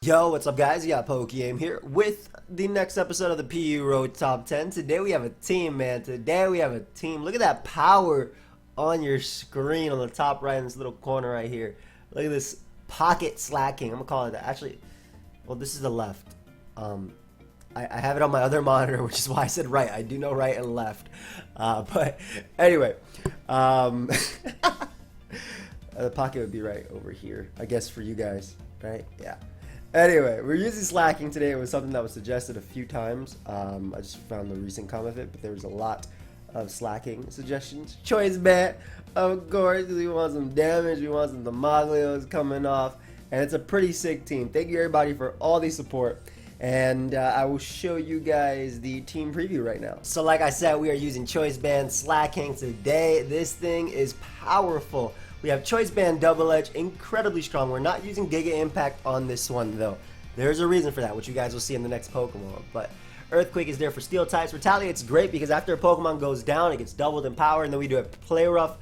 Yo, what's up guys? You got PokeaimMD here with the next episode of the PU Road Top 10. Today we have a team, man. Today we have a team. Look at that power on your screen on the top right in this little corner right here. Look at this pocket slacking. I'm gonna call it that. Actually, well, this is the left. I have it on my other monitor, which is why I said right. I do know right and left. But anyway, the pocket would be right over here, I guess, for you guys, right? Yeah. Anyway, we're using slacking today. It was something that was suggested a few times. I just found the recent comment of it, but there was a lot of slacking suggestions. Choice bet, of course, because we want some damage. We want some Demaglios coming off, and it's a pretty sick team. Thank you everybody for all the support, and I will show you guys the team preview right now. So like I said, we are using Choice Band Slacking today. This thing is powerful. We have Choice Band Double Edge, incredibly strong. We're not using Giga Impact on this one though. There's a reason for that, which you guys will see in the next Pokemon. But Earthquake is there for Steel types. Retaliate's great because after a Pokemon goes down, it gets doubled in power. And then we do a Play Rough,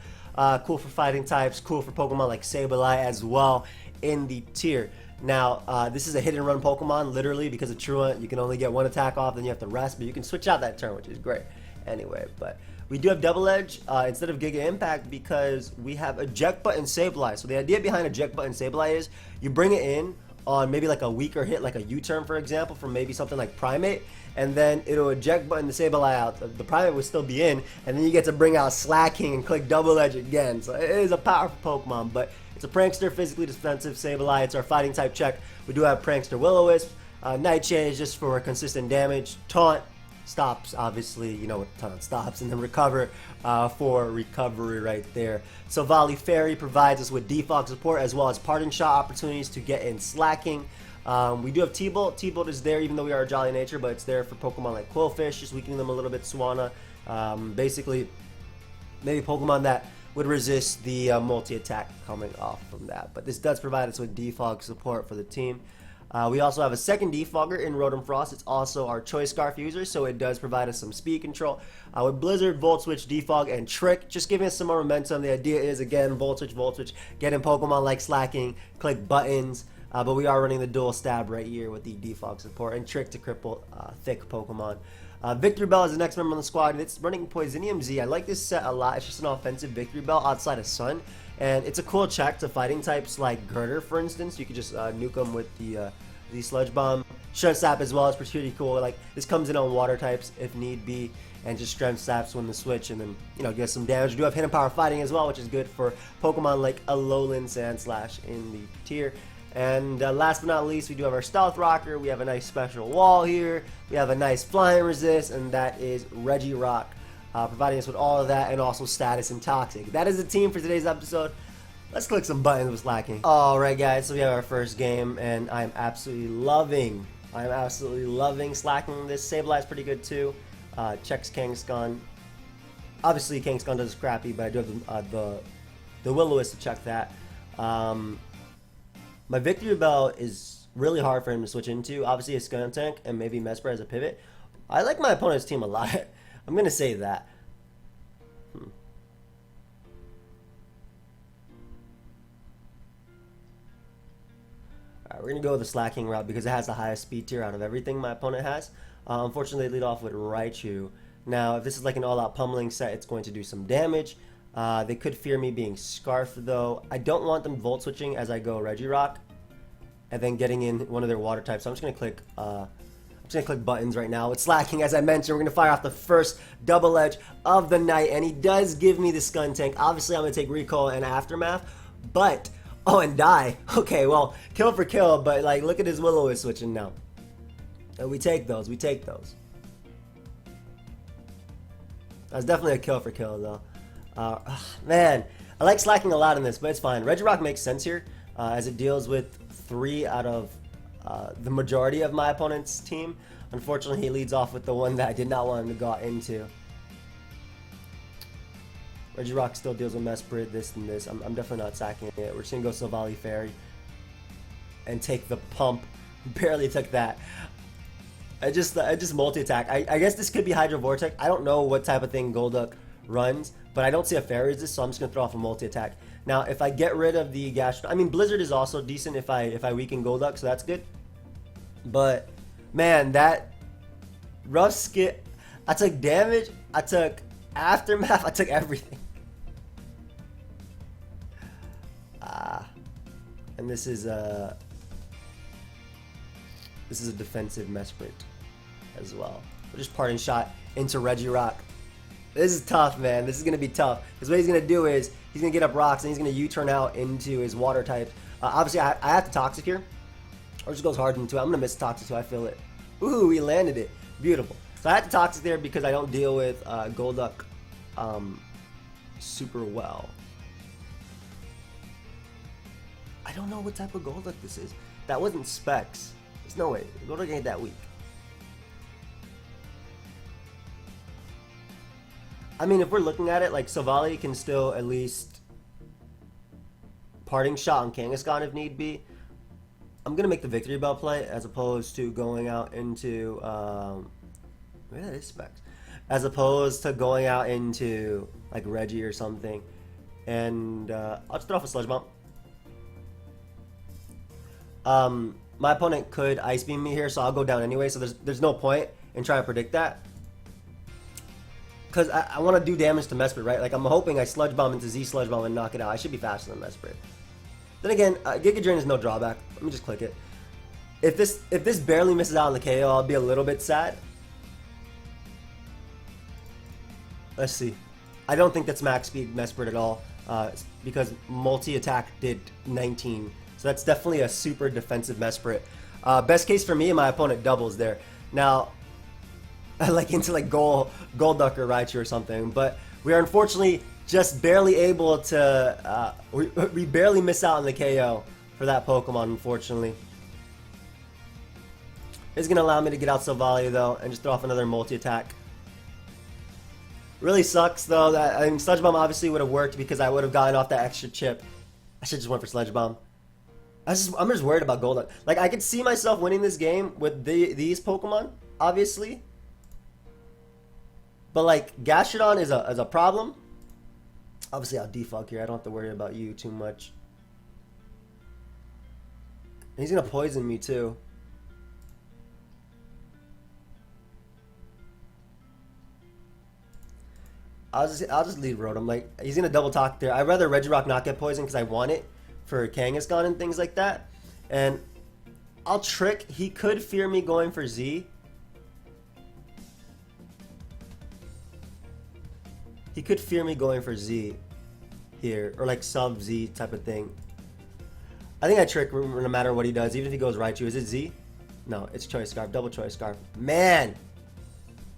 cool for fighting types, cool for Pokemon like SABLEYE as well in the tier. Now, this is a hit and run Pokemon, literally, because of Truant. You can only get one attack off, then you have to rest, but you can switch out that turn, which is great. Anyway, but we do have Double Edge instead of Giga Impact because we have Eject Button SABLEYE. So the idea behind Eject Button SABLEYE is you bring it in on maybe like a weaker hit, like a U-turn for example, from maybe something like Primate, and then it'll Eject Button the SABLEYE out. The Primate will still be in, and then you get to bring out Slacking and click Double Edge again. So it is a powerful Pokemon, but it's a Prankster, physically defensive SABLEYE. It's our fighting type check. We do have Prankster Will-O-Wisp. Nightshade is just for consistent damage. Taunt stops, obviously, you know what taunt stops, and then recover for recovery right there. So Volley Fairy provides us with defog support as well as parting shot opportunities to get in slacking. We do have T-Bolt. T-Bolt is there even though we are a Jolly Nature, but it's there for Pokemon like Quillfish, just weakening them a little bit. Swanna, basically maybe Pokemon that would resist the multi-attack coming off from that. But this does provide us with defog support for the team. We also have a second defogger in Rotom Frost. It's also our Choice Scarf user, so it does provide us some speed control. With Blizzard, Volt Switch, Defog, and Trick, just giving us some more momentum. The idea is, again, Volt Switch, getting Pokemon like Slacking, click buttons, but we are running the dual stab right here with the defog support, and Trick to cripple thick Pokemon. VICTREBEL is the next member on the squad, and it's running Poisonium Z. I like this set a lot. It's just an offensive VICTREBEL outside of Sun, and it's a cool check to fighting types like Girder, for instance. You could just nuke them with the Sludge Bomb. Strength Sap as well is pretty cool. Like, this comes in on water types if need be, and just Strength Saps when the switch, and then, you know, get some damage. We do have Hidden Power Fighting as well, which is good for Pokemon like Alolan Sandslash in the tier. And last but not least, we do have our Stealth Rocker. We have a nice special wall here. We have a nice flying resist, and that is REGIROCK, providing us with all of that and also status and toxic. That is the team for today's episode. Let's click some buttons with Slacking. Alright guys, so we have our first game, and I'm absolutely loving Slacking. This SABLEYE is pretty good too. Checks Kangaskhan. Obviously Kangaskhan does crappy, but I do have the Will-O-Wisp to check that. My VICTREBEL is really hard for him to switch into. Obviously a Skuntank and maybe Mesprit as a pivot. I like my opponent's team a lot. I'm going to say that. Alright, we're going to go with the Slacking route because it has the highest speed tier out of everything my opponent has. Unfortunately, they lead off with Raichu. Now, if this is like an all-out pummeling set, it's going to do some damage. They could fear me being Scarfed though. I don't want them Volt Switching as I go REGIROCK and then getting in one of their water types. So I'm just going to click buttons right now. With Slacking, as I mentioned, we're going to fire off the first Double Edge of the night, and he does give me the Skuntank. Obviously, I'm going to take Recall and Aftermath, but oh, and die. Okay, well, kill for kill, but like, look at his Will-O-Wisp switching now. And we take those. That's definitely a kill for kill though. Man, I like Slacking a lot in this, but it's fine. REGIROCK makes sense here, as it deals with 3 out of the majority of my opponent's team. Unfortunately, he leads off with the one that I did not want him to go into. REGIROCK still deals with Mesprit, this and this. I'm definitely not sacking it. We're just going to go Volley Fairy and take the pump. Barely took that. I just multi-attack. I guess this could be Hydro Vortex. I don't know what type of thing Golduck runs, but I don't see a fair resist, so I'm just gonna throw off a multi-attack. Now, if I get rid of the Gastrodon, I mean, Blizzard is also decent if I weaken Golduck, so that's good. But man, that rough skip, I took damage, I took aftermath, I took everything. And this is a defensive Mesprit as well. We're just parting shot into Regirock. This is tough, man. This is gonna be tough because what he's gonna do is he's gonna get up rocks and he's gonna U-turn out into his water type. Obviously, I have to Toxic here, or just goes hard into it. I'm gonna miss Toxic too. I feel it. Ooh, he landed it. Beautiful. So I had to Toxic there because I don't deal with Golduck super well. I don't know what type of Golduck this is. That wasn't Specs. There's no way. Golduck ain't that weak. I mean, if we're looking at it, like, SABLEYE can still at least parting shot on Kangaskhan if need be. I'm going to make the VICTREBEL play as opposed to going out into... maybe that is Specs. As opposed to going out into, like, Reggie or something. And I'll just throw off a Sludge Bomb. My opponent could Ice Beam me here, so I'll go down anyway, so there's no point in trying to predict that. Because I want to do damage to Mesprit, right? Like, I'm hoping I Sludge Bomb into Z Sludge Bomb and knock it out. I should be faster than Mesprit. Then again, Giga Drain is no drawback. Let me just click it. If this barely misses out on the KO, I'll be a little bit sad. Let's see. I don't think that's max speed Mesprit at all, because multi-attack did 19. So that's definitely a super defensive Mesprit. Best case for me and my opponent doubles there. Now, like into like Golduck or Raichu or something, but we are unfortunately just barely able to, we barely miss out on the KO for that Pokemon, unfortunately. It's going to allow me to get out SABLEYE though, and just throw off another multi-attack. Really sucks though, that, I mean, Sludge Bomb obviously would have worked because I would have gotten off that extra chip. I should just went for Sludge Bomb. I'm just worried about Golduck. Like, I could see myself winning this game with these Pokemon, obviously. But, like, Gastrodon is a problem. Obviously, I'll defog here. I don't have to worry about you too much. And he's going to poison me, too. I'll just leave Rotom. Like, he's going to double talk there. I'd rather Regirock not get poisoned because I want it for Kangaskhan and things like that. And I'll trick. He could fear me going for Z. He could fear me going for Z here, or like sub Z type of thing. I think I trick no matter what he does, even if he goes Raichu. Is it Z? No, it's Choice Scarf, double Choice Scarf. Man,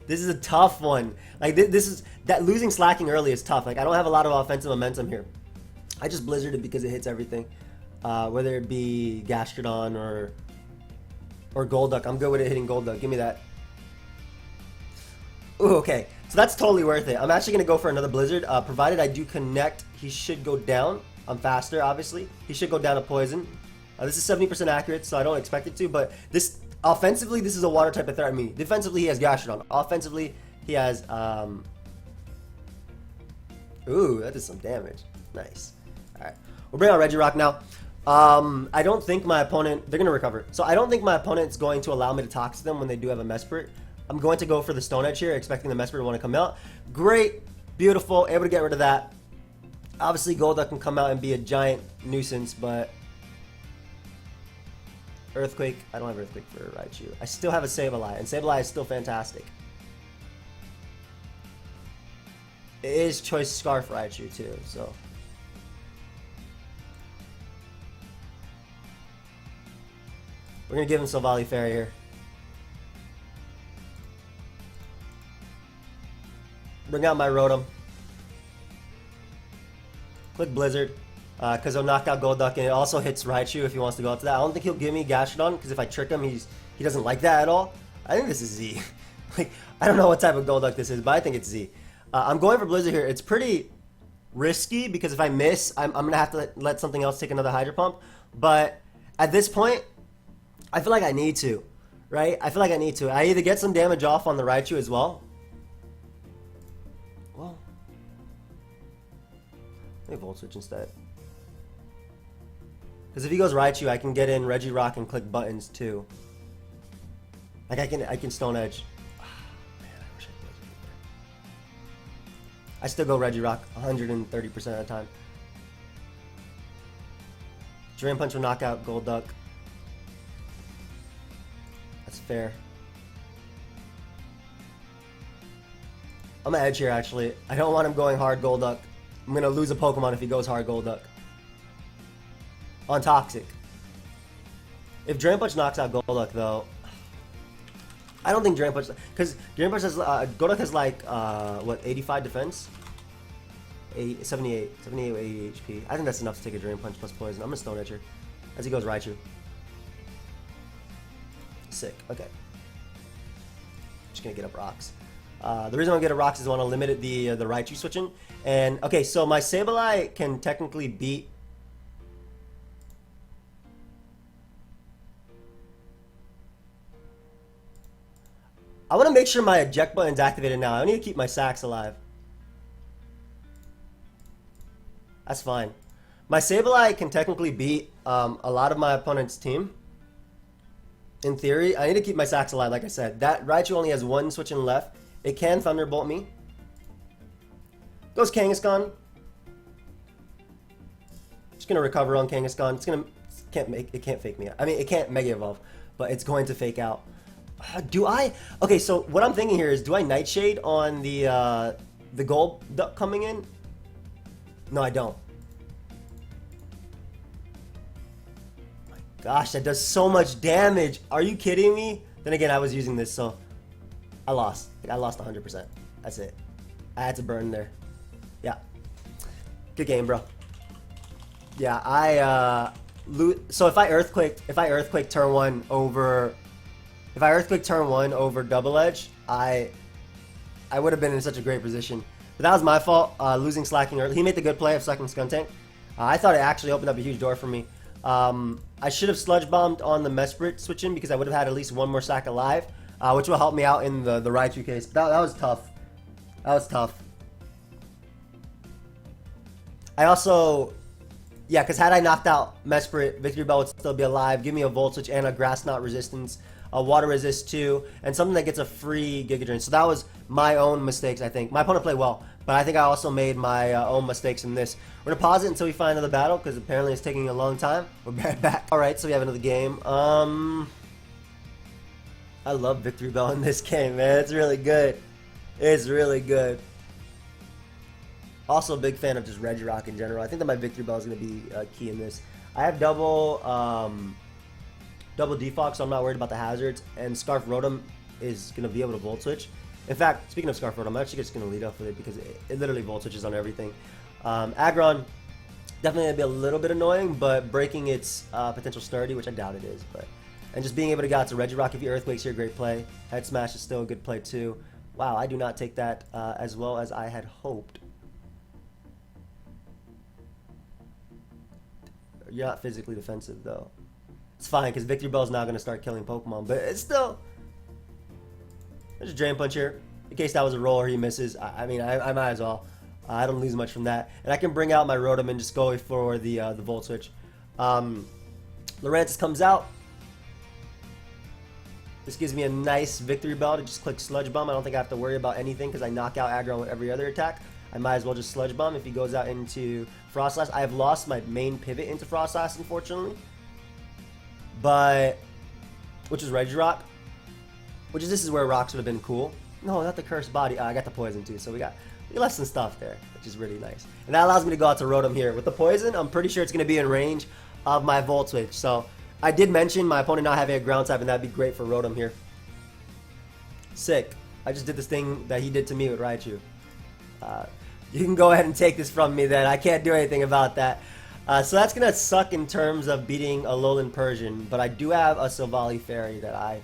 this is a tough one. Like this is that losing Slaking early is tough. Like I don't have a lot of offensive momentum here. I just Blizzarded because it hits everything, whether it be Gastrodon or Golduck. I'm good with it hitting Golduck. Give me that. Ooh, okay. So that's totally worth it. I'm actually going to go for another Blizzard. Provided I do connect, he should go down. I'm faster, obviously. He should go down to Poison. This is 70% accurate, so I don't expect it to. But this offensively, this is a water type of threat. I mean, defensively, he has Gastrodon. Offensively, he has... Ooh, that did some damage. Nice. Alright. We'll bring out Regirock now. I don't think my opponent... They're going to recover. So I don't think my opponent's going to allow me to Toxic them when they do have a Mesprit. I'm going to go for the Stone Edge here, expecting the Mesprit to want to come out. Great. Beautiful. Able to get rid of that. Obviously, Golduck can come out and be a giant nuisance, but... Earthquake. I don't have Earthquake for Raichu. I still have a SABLEYE, and SABLEYE is still fantastic. It is Choice Scarf Raichu, too, so... We're going to give him SABLEYE Fairy here. Bring out my Rotom. Click Blizzard, because he'll knock out Golduck, and it also hits Raichu if he wants to go out to that. I don't think he'll give me Gastrodon, because if I trick him, he doesn't like that at all. I think this is Z. Like, I don't know what type of Golduck this is, but I think it's Z. I'm going for Blizzard here. It's pretty risky, because if I miss, I'm going to have to let something else take another Hydro Pump. But at this point, I feel like I need to, right? I feel like I need to. I either get some damage off on the Raichu as well. Well, Let me Volt Switch instead. Because if he goes Raichu, I can get in Regirock and click buttons too. Like I can Stone Edge. Oh, man, I wish I could. I still go Regirock 130% of the time. Drain Punch will knock out Golduck. That's fair. I'm gonna edge here actually. I don't want him going hard Golduck. I'm gonna lose a Pokemon if he goes hard Golduck. On Toxic. If Drain Punch knocks out Golduck though, I don't think Drain Punch, because Drain Punch has Golduck has like what, 85 defense, 78 with 80 HP. I think that's enough to take a Drain Punch plus Poison. I'm gonna Stone Edge here as he goes Raichu. Sick. Okay. Just gonna get up rocks. The reason I want to get a rocks is I want to limit the Raichu switching. And okay, so my Sableye can technically beat. I want to make sure my eject button's activated now. I need to keep my sacks alive. That's fine. My Sableye can technically beat a lot of my opponent's team. In theory, I need to keep my sacks alive, like I said. That Raichu only has one switch in left. It can Thunderbolt me. Goes Kangaskhan. Just gonna recover on Kangaskhan. It can't fake me out. I mean, it can't Mega Evolve, but it's going to fake out. Do I? Okay, so what I'm thinking here is, do I Nightshade on the Gold Duck coming in? No, I don't. My gosh, that does so much damage. Are you kidding me? Then again, I was using this, so I lost. I lost 100%. That's it. I had to burn there. Yeah. Good game, bro. Yeah, so if I Earthquake turn one over Double Edge, I would have been in such a great position. But that was my fault, losing Slaking early. He made the good play of sucking Skuntank. I thought it actually opened up a huge door for me. I should have Sludge Bombed on the Mesprit switch in because I would have had at least one more sack alive, which will help me out in the Raichu case. But that was tough. That was tough. I also, yeah, because had I knocked out Mesprit, Victreebel would still be alive. Give me a Volt Switch and a Grass Knot Resistance. A Water Resist too, and something that gets a free Giga Drain. So that was my own mistakes, I think. My opponent played well, but I think I also made my own mistakes in this. We're gonna pause it until we find another battle, because apparently it's taking a long time. We'll be right back. Alright, so we have another game. I love Victreebel in this game, man. It's really good. It's really good. Also a big fan of just Regirock in general. I think that my Victreebel is gonna be key in this. I have double defog, so I'm not worried about the hazards, and Scarf Rotom is going to be able to Volt Switch. In fact, speaking of Scarf Rotom, I'm actually just going to lead off with it because it literally Volt Switches on everything. Aggron, definitely going to be a little bit annoying, but breaking its potential Sturdy, which I doubt it is, and just being able to get out to Regirock if he Earthquakes here, great play. Head Smash is still a good play too. Wow, I do not take that as well as I had hoped. You're not physically defensive though. It's fine, because Victreebel is now going to start killing Pokemon, but it's still... There's a Drain Punch here. In case that was a roll or he misses, I mean, I might as well. I don't lose much from that. And I can bring out my Rotom and just go for the Volt Switch. Lurantis comes out. This gives me a nice Victreebel to just click Sludge Bomb. I don't think I have to worry about anything because I knock out Aggron with every other attack. I might as well just Sludge Bomb if he goes out into Froslass. I have lost my main pivot into Froslass, unfortunately. But, which is Regirock, this is where rocks would have been cool. No, not the Cursed Body. I got the Poison too, so we left some stuff there, which is really nice. And that allows me to go out to Rotom here. With the Poison, I'm pretty sure it's going to be in range of my Volt Switch. So, I did mention my opponent not having a ground type, and that'd be great for Rotom here. Sick. I just did this thing that he did to me with Raichu. You can go ahead and take this from me then. I can't do anything about that. So that's going to suck in terms of beating a Alolan Persian, but I do have a Silvally Fairy that I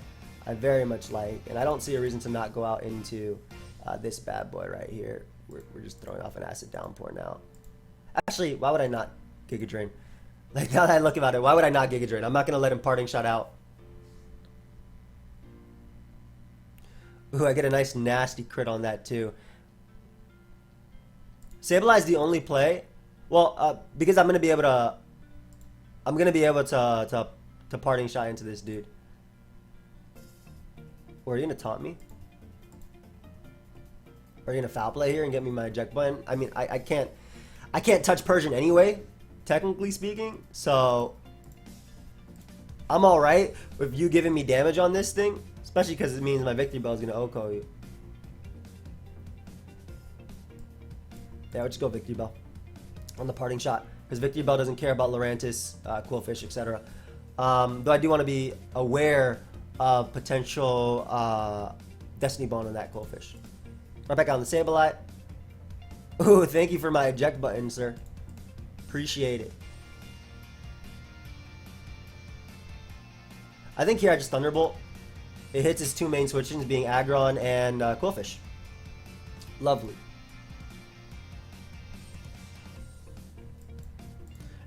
very much like, and I don't see a reason to not go out into this bad boy right here. We're just throwing off an Acid Downpour now. Actually, why would I not Giga Drain? Like, now that I look about it, why would I not Giga Drain? I'm not going to let him Parting Shot out. Ooh, I get a nice nasty crit on that too. Sableye is the only play Well, because I'm gonna be able to. I'm gonna be able to parting shot into this dude. Or are you gonna taunt me? Or are you gonna foul play here and get me my eject button? I mean, I can't touch Persian anyway, technically speaking. So I'm all right with you giving me damage on this thing, especially because it means my Victreebel is gonna OHKO you. Yeah, I'll just go Victreebel on the parting shot because Victreebel doesn't care about Lurantis, Quillfish, etc. Though I do want to be aware of potential Destiny Bone on that Quillfish. Right back on the Sableye. Ooh, thank you for my eject button, sir. Appreciate it. I think here I just Thunderbolt. It hits his two main switchings, being Aggron and Quillfish. Lovely.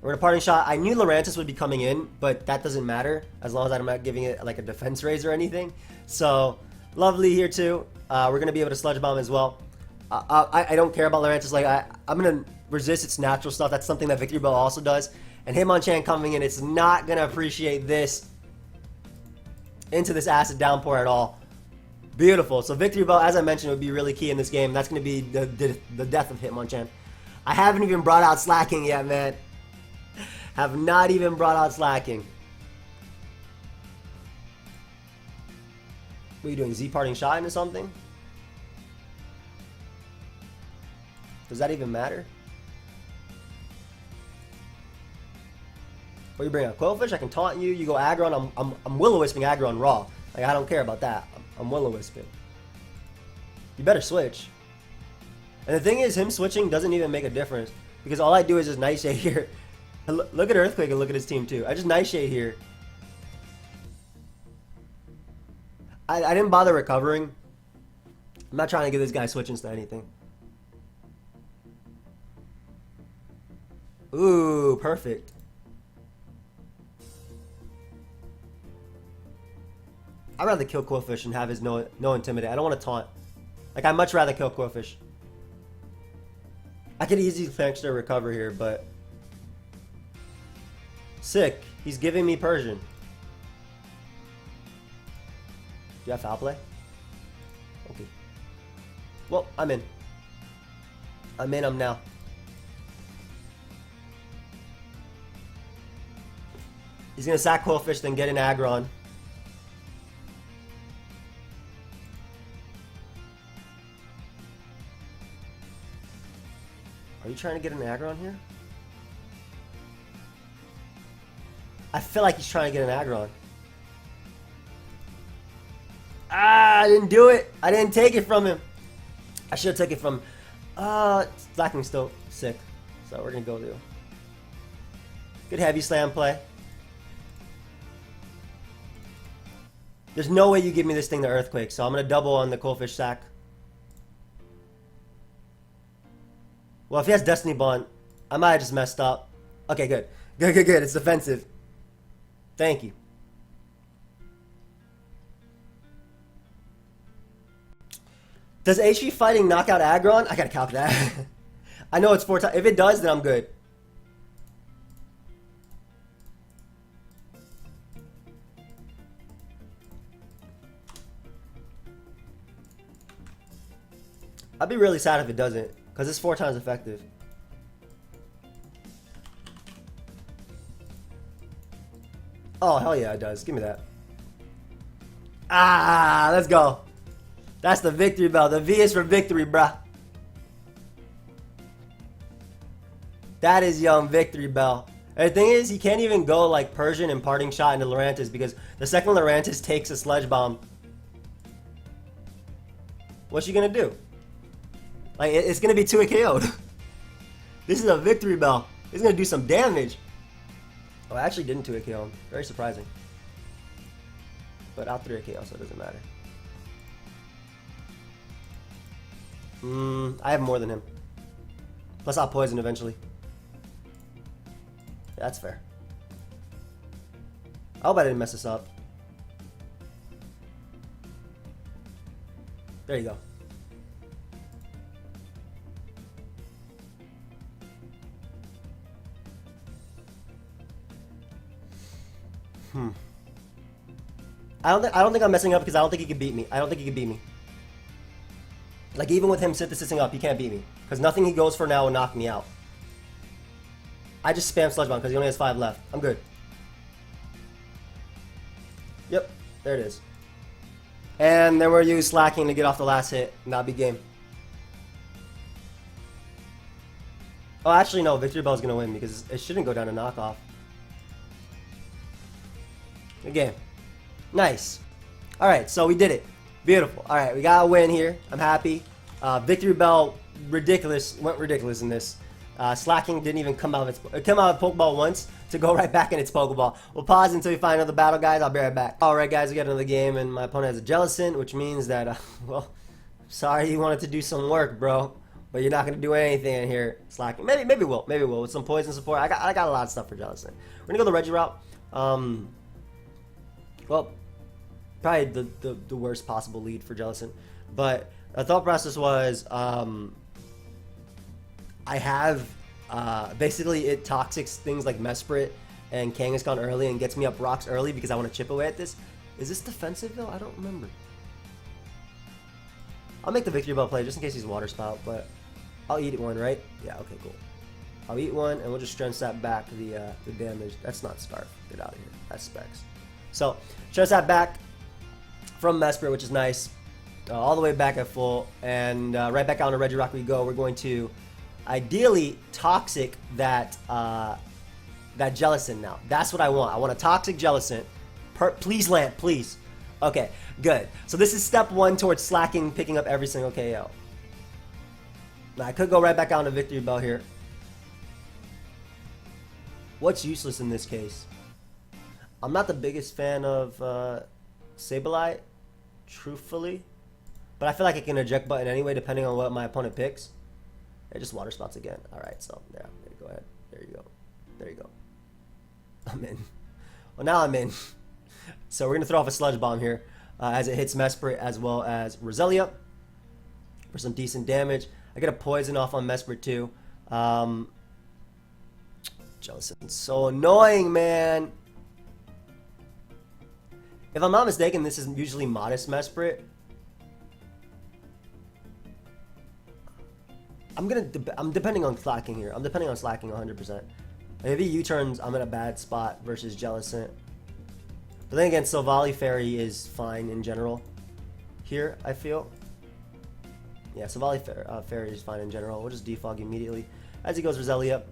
We're gonna parting shot. I knew Lurantis would be coming in, but that doesn't matter as long as I'm not giving it like a defense raise or anything. So lovely here too. We're gonna be able to Sludge Bomb as well. I don't care about Lurantis. Like I'm gonna resist its natural stuff. That's something that Victreebel also does. And Hitmonchan coming in, it's not gonna appreciate this into this acid downpour at all. Beautiful. So Victreebel, as I mentioned, would be really key in this game. That's gonna be the death of Hitmonchan. I haven't even brought out SLAKING yet, man. Have not even brought out SLAKING. What are you doing? Z parting shot into something? Does that even matter? Or you bring out Quillfish, I can taunt you. You go Aggron. I'm Will-O-Wisping Aggron raw. Like I don't care about that. I'm Will-O-Wisping. You better switch. And the thing is, him switching doesn't even make a difference because all I do is just Nightshade here. Look at Earthquake and look at his team too. I just Nightshade here. I didn't bother recovering. I'm not trying to give this guy switch-ins to anything. Ooh, perfect. I'd rather kill Quillfish and have his no Intimidate. I don't want to taunt. Like, I'd much rather kill Quillfish. I could easily thanks to recover here, but... Sick. He's giving me Persian. Do you have foul play? Okay. Well, I'm in. I'm now. He's gonna sack Quillfish, then get an Aggron. Are you trying to get an Aggron here? I feel like he's trying to get an Aggron. Ah, I didn't do it. I didn't take it from him. I should have taken it from... SLAKING's still sick. So we're going to go do. Good heavy slam play. There's no way you give me this thing to Earthquake, so I'm going to double on the Quillfish sack. Well, if he has Destiny Bond, I might have just messed up. Okay, good. Good. It's defensive. Thank you. Does HP fighting knock out Aggron? I gotta calc that. I know it's 4 times. If it does, then I'm good. I'd be really sad if it doesn't, because it's 4 times effective. Oh, hell yeah, it does. Give me that. Ah, let's go. That's the Victreebel. The V is for victory, bruh. That is young Victreebel. And the thing is, he can't even go like Persian and parting shot into Lurantis because the second Lurantis takes a Sludge Bomb, what's she gonna do? Like, it's gonna be 2-hit KO'd. This is a Victreebel. It's gonna do some damage. Oh, I actually didn't 2-hit KO him. Very surprising. But out 3-hit KO, so it doesn't matter. I have more than him. Plus I'll poison eventually. Yeah, that's fair. I hope I didn't mess this up. There you go. I don't think I'm messing up because I don't think he can beat me. I don't think he can beat me. Like, even with him synthesizing up, he can't beat me. Because nothing he goes for now will knock me out. I just spam Sludge Bomb because he only has 5 left. I'm good. Yep, there it is. And then we're use Slaking to get off the last hit, and that'll be game. Oh, actually, no. VICTREBEL's going to win because it shouldn't go down to knockoff. Good game. Nice. Alright, so we did it. Beautiful. Alright, we got a win here. I'm happy. VICTREBEL, went ridiculous in this. Slaking didn't even come out of it came out of Pokeball once to go right back in its Pokeball. We'll pause until we find another battle, guys. I'll be right back. Alright, guys, we got another game, and my opponent has a Jellicent, which means that, well, sorry you wanted to do some work, bro. But you're not going to do anything in here, Slaking. Maybe we'll. Maybe we'll. With some poison support. I got a lot of stuff for Jellicent. We're going to go the Regirock. Well, probably the worst possible lead for Jellicent. But the thought process was, I have, basically it toxics things like Mesprit and Kangaskhan early and gets me up rocks early because I want to chip away at this. Is this defensive though? I don't remember. I'll make the VICTREBEL play just in case he's Water Spout, but I'll eat one, right? Yeah, okay, cool. I'll eat one and we'll just strength stat back the damage. That's not Scarf. Get out of here. That's Specs. So, strength stat back from Mesprit, which is nice. All the way back at full, and right back out on Regirock we go. We're going to ideally toxic that that Jellicent now. That's what I want. I want a toxic Jellicent. Please land, please. Okay, good. So this is step 1 towards Slaking, picking up every single KO. Now I could go right back out on VICTREBEL here. What's useless in this case? I'm not the biggest fan of SABLEYE, truthfully. But I feel like I can eject button anyway, depending on what my opponent picks. It just Water Spots again. Alright, so, yeah, go ahead. There you go. There you go. I'm in. Well, now I'm in. So we're going to throw off a Sludge Bomb here as it hits Mesprit as well as Roselia for some decent damage. I get a Poison off on Mesprit too. Jellicent's so annoying, man. If I'm not mistaken, this is usually Modest Mesprit. I'm depending on Slaking here. I'm depending on Slaking 100%. If he U-turns, I'm in a bad spot versus Jellicent. But then again, Silvally Fairy is fine in general. Here, I feel. Yeah, Silvally Fairy is fine in general. We'll just defog immediately as he goes Roselia.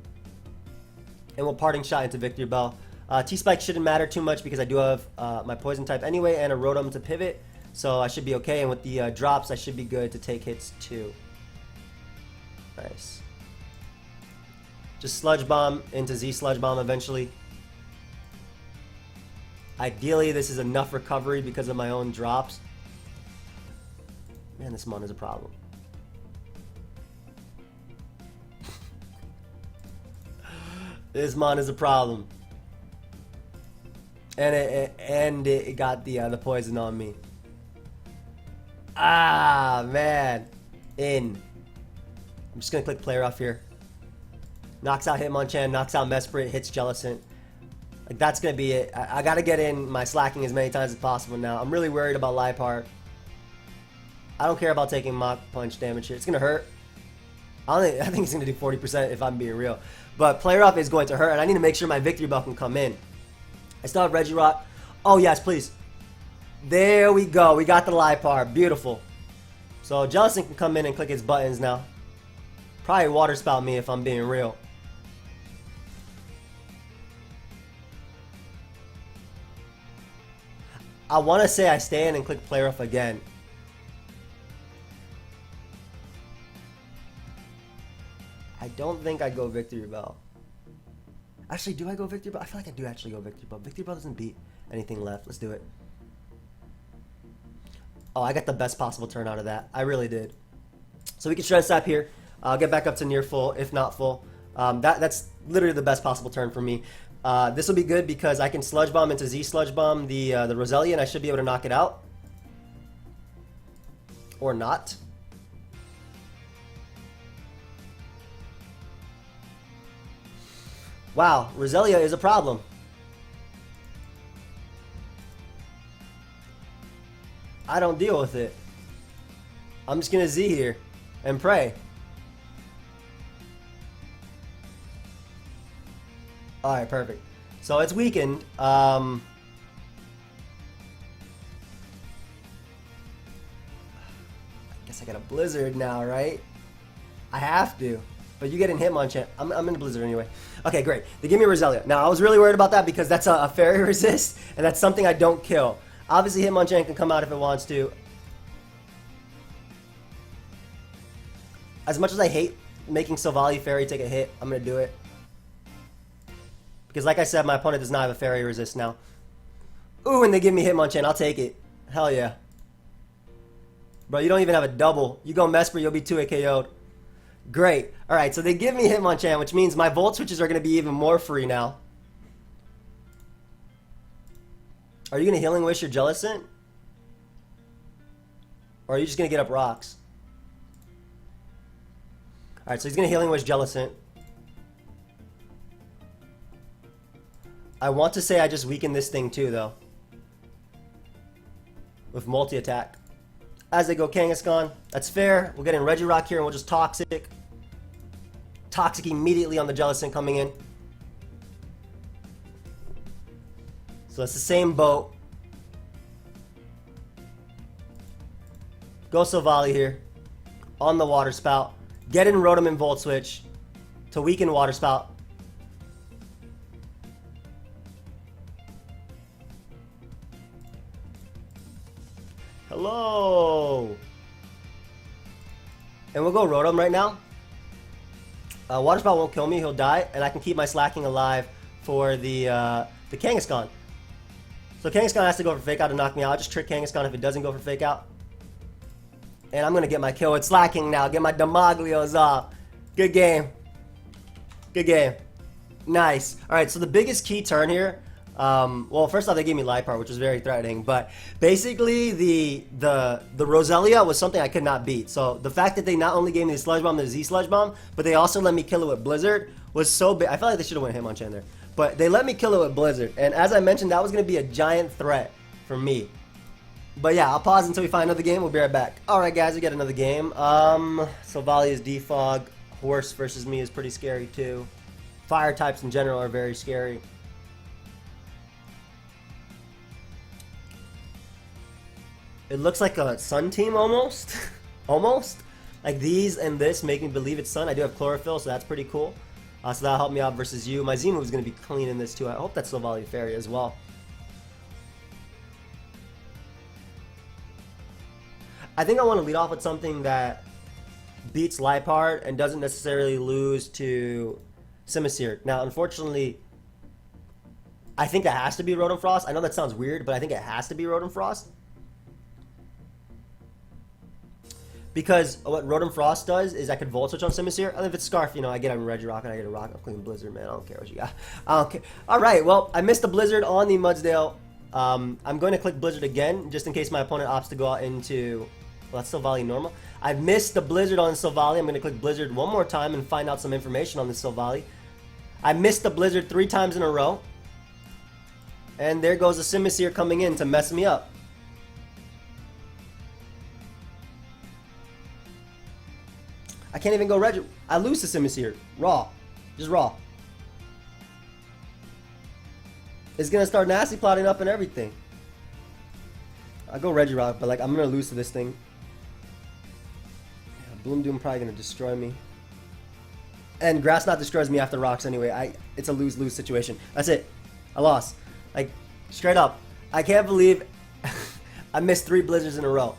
And we'll Parting Shot into VICTREBEL. T-Spike shouldn't matter too much because I do have my Poison type anyway and a Rotom to pivot. So I should be okay. And with the drops, I should be good to take hits too. Nice. Just Sludge Bomb into Z Sludge Bomb eventually. Ideally, this is enough recovery because of my own drops. Man, this mon is a problem. This mon is a problem. And it got the poison on me. Ah, man. In. I'm just going to click Player Off here. Knocks out Hitmonchan, knocks out Mesprit, hits Jellicent. Like, that's going to be it. I got to get in my Slaking as many times as possible now. I'm really worried about Liepard. I don't care about taking Mach Punch damage here. It's going to hurt. I think it's going to do 40% if I'm being real. But Player Off is going to hurt, and I need to make sure my VICTREBEL can come in. I still have Regirock. Oh, yes, please. There we go. We got the Liepard. Beautiful. So Jellicent can come in and click his buttons now. Probably Water Spout me if I'm being real. I want to say I stay in and click Player Off again. I don't think I go VICTREBEL. Actually, do I go VICTREBEL? I feel like I do actually go VICTREBEL. VICTREBEL doesn't beat anything left. Let's do it. Oh, I got the best possible turn out of that. I really did. So we can Strength Sap here. I'll get back up to near full, if not full. That's literally the best possible turn for me. This will be good because I can Sludge Bomb into Z Sludge Bomb the Roselia, and I should be able to knock it out. Or not. Wow, Roselia is a problem. I don't deal with it. I'm just gonna Z here and pray. Alright, perfect. So it's weakened. I got a Blizzard now, right? I have to. But you get in Hitmonchan. I'm in the Blizzard anyway. Okay, great. They give me Roselia. Now, I was really worried about that because that's a fairy resist, and that's something I don't kill. Obviously, Hitmonchan can come out if it wants to. As much as I hate making SLAKING fairy take a hit, I'm going to do it. Because like I said, my opponent does not have a fairy resist now. Ooh, and they give me Hitmonchan. I'll take it. Hell yeah. Bro, you don't even have a double. You go Mesper, you'll be 2 KO'd. Great. Alright, so they give me Hitmonchan, which means my Volt Switches are going to be even more free now. Are you going to Healing Wish your Jellicent? Or are you just going to get up rocks? Alright, so he's going to Healing Wish Jellicent. I want to say I just weakened this thing too, though. With multi-attack. As they go Kangaskhan. That's fair. We'll get in Regirock here and we'll just Toxic. Toxic immediately on the Jellicent coming in. So it's the same boat. Go SLAKING here. On the Water Spout. Get in Rotom and Volt Switch. To weaken Water Spout. Hello! And we'll go Rotom right now. Water Spout won't kill me, he'll die, and I can keep my SLAKING alive for the Kangaskhan. So Kangaskhan has to go for Fake Out to knock me out. I'll just trick Kangaskhan if it doesn't go for Fake Out. And I'm gonna get my kill with SLAKING now, get my Demaglios off. Good game. Good game. Nice. Alright, so the biggest key turn here. Well, first off, they gave me Liepard, which was very threatening. But basically, the Roselia was something I could not beat. So the fact that they not only gave me the Sludge Bomb, the Z Sludge Bomb, but they also let me kill it with Blizzard was so big. I felt like they should have went Hitmonchan there, but they let me kill it with Blizzard. And as I mentioned, that was going to be a giant threat for me. But yeah, I'll pause until we find another game. We'll be right back. All right, guys, we got another game. Sylvalia is Defog. Horse versus me is pretty scary too. Fire types in general are very scary. It looks like a Sun team almost. Almost. Like these and this make me believe it's Sun. I do have Chlorophyll, so that's pretty cool. So that'll help me out versus you. My Z-move is going to be clean in this too. I hope that's Sylvalia Fairy as well. I think I want to lead off with something that beats Liepard and doesn't necessarily lose to Simisear. Now, unfortunately, I think that has to be Rotom Frost. I know that sounds weird, but I think it has to be Rotom Frost. Because what Rotom Frost does is I could Volt Switch on Simisear. And if it's Scarf, you know, I get a Regirock and I get a Rock. I'm clicking Blizzard, man. I don't care what you got. I don't care. Alright, well, I missed the Blizzard on the Mudsdale. I'm going to click Blizzard again, just in case my opponent opts to go out into... Well, that's Sylvalia normal. I've missed the Blizzard on Sylvalia. I'm going to click Blizzard one more time and find out some information on this Sylvalia. I missed the Blizzard 3 times in a row. And there goes the Simisear coming in to mess me up. I can't even go Regi. I lose to Simisear. Raw. Just raw. It's going to start nasty plotting up and everything. I go Regirock, but like I'm going to lose to this thing. Yeah, Bloom Doom probably going to destroy me. And Grass Knot destroys me after rocks anyway. It's a lose-lose situation. That's it. I lost. Like, straight up. I can't believe I missed 3 Blizzards in a row.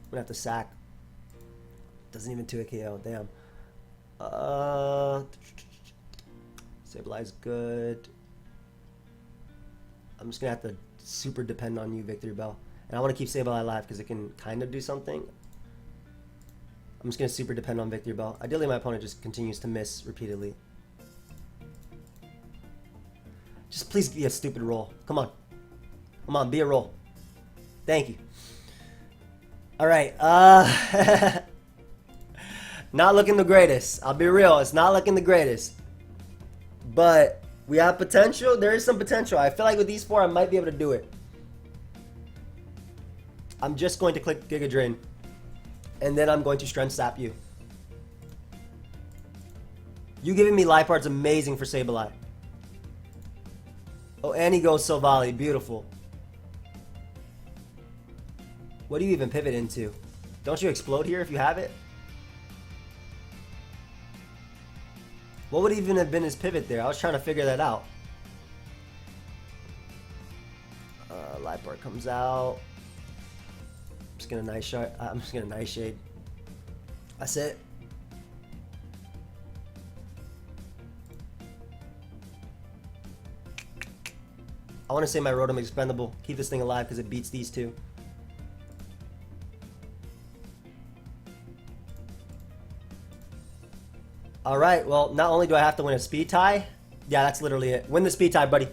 I'm gonna have to sack. Doesn't even 2 KO. Damn. SABLEYE's good. I'm just gonna have to super depend on you, VICTREBEL. And I want to keep SABLEYE alive because it can kind of do something. I'm just gonna super depend on VICTREBEL. Ideally, my opponent just continues to miss repeatedly. Just please be a stupid roll. Come on. Come on, be a roll. Thank you. Alright, Not looking the greatest. I'll be real. It's not looking the greatest. But we have potential. There is some potential. I feel like with these 4, I might be able to do it. I'm just going to click Giga Drain. And then I'm going to Strength Sap you. You giving me Liepard's amazing for SABLEYE. Oh, and he goes Silvally. Beautiful. What do you even pivot into? Don't you explode here if you have it? What would even have been his pivot there? I was trying to figure that out. Liepard comes out. I'm just gonna Night Shade. That's it. I want to say my Rotom expendable. Keep this thing alive because it beats these 2. Alright, well, not only do I have to win a speed tie, yeah, that's literally it. Win the speed tie, buddy.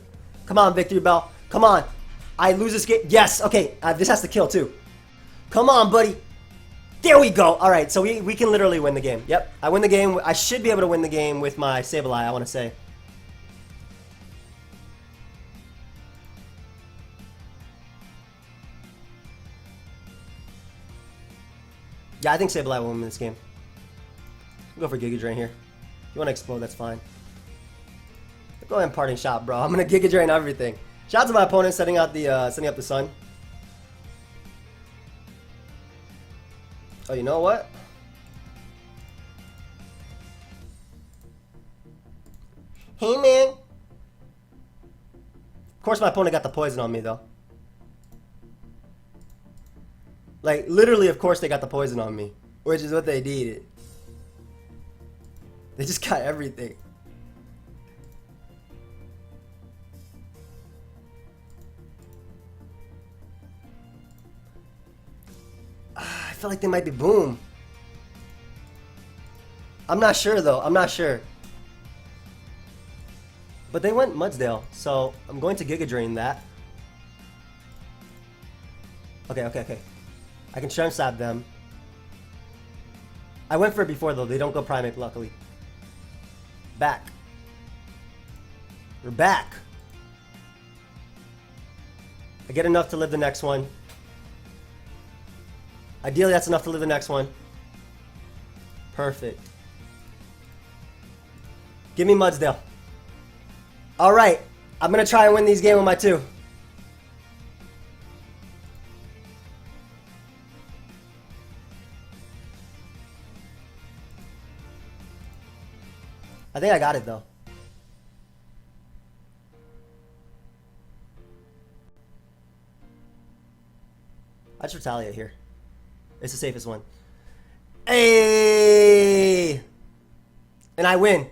Come on, Victreebel. Come on. I lose this game. Yes, okay. This has to kill, too. Come on, buddy. There we go. Alright, so we can literally win the game. Yep, I win the game. I should be able to win the game with my SABLEYE, I want to say. Yeah, I think SABLEYE will win this game. Go for Giga Drain here. If you want to explode, that's fine. Go ahead and parting shot, bro. I'm gonna Giga Drain everything. Shout out to my opponent setting up the sun. Oh, you know what? Hey, man. Of course, my opponent got the poison on me, though. Like, literally, of course, they got the poison on me, which is what they needed. They just got everything. I feel like they might be boom. I'm not sure though. I'm not sure. But they went Mudsdale, so I'm going to Giga Drain that. Okay. I can Strength Sap them. I went for it before though. They don't go Primate, luckily. Back. We're back. I get enough to live the next one. Ideally, that's enough to live the next one. Perfect. Give me Mudsdale. Alright. I'm going to try and win these games with my 2. I think I got it, though. I just retaliate here. It's the safest one. Hey! And I win.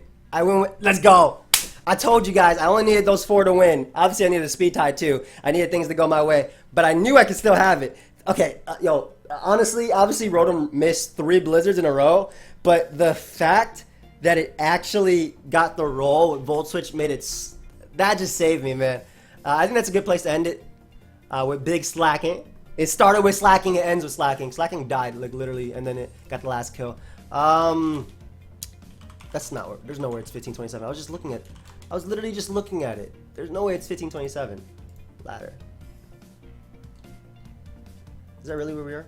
Let's go. I told you guys, I only needed those 4 to win. Obviously, I needed a speed tie, too. I needed things to go my way. But I knew I could still have it. Okay, yo, honestly, obviously, Rotom missed 3 blizzards in a row. But the fact that it actually got the roll with Volt Switch made it... That just saved me, man. I think that's a good place to end it. With big SLAKING. It started with SLAKING, it ends with SLAKING. SLAKING died, like, literally, and then it got the last kill. That's not where... There's no way it's 1527. I was literally just looking at it. There's no way it's 1527. Ladder. Is that really where we are?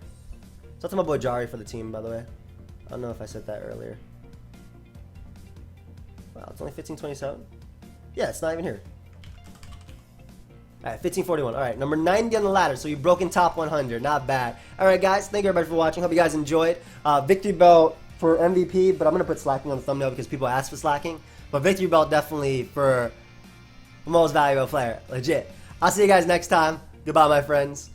Shout out to my boy Jari for the team, by the way. I don't know if I said that earlier. Wow, it's only 1527? Yeah, it's not even here. Alright, 1541. Alright, number 90 on the ladder. So you've broken top 100. Not bad. Alright, guys. Thank you everybody for watching. Hope you guys enjoyed. VICTREBEL for MVP, but I'm going to put SLAKING on the thumbnail because people asked for SLAKING. But VICTREBEL definitely for most valuable player. Legit. I'll see you guys next time. Goodbye, my friends.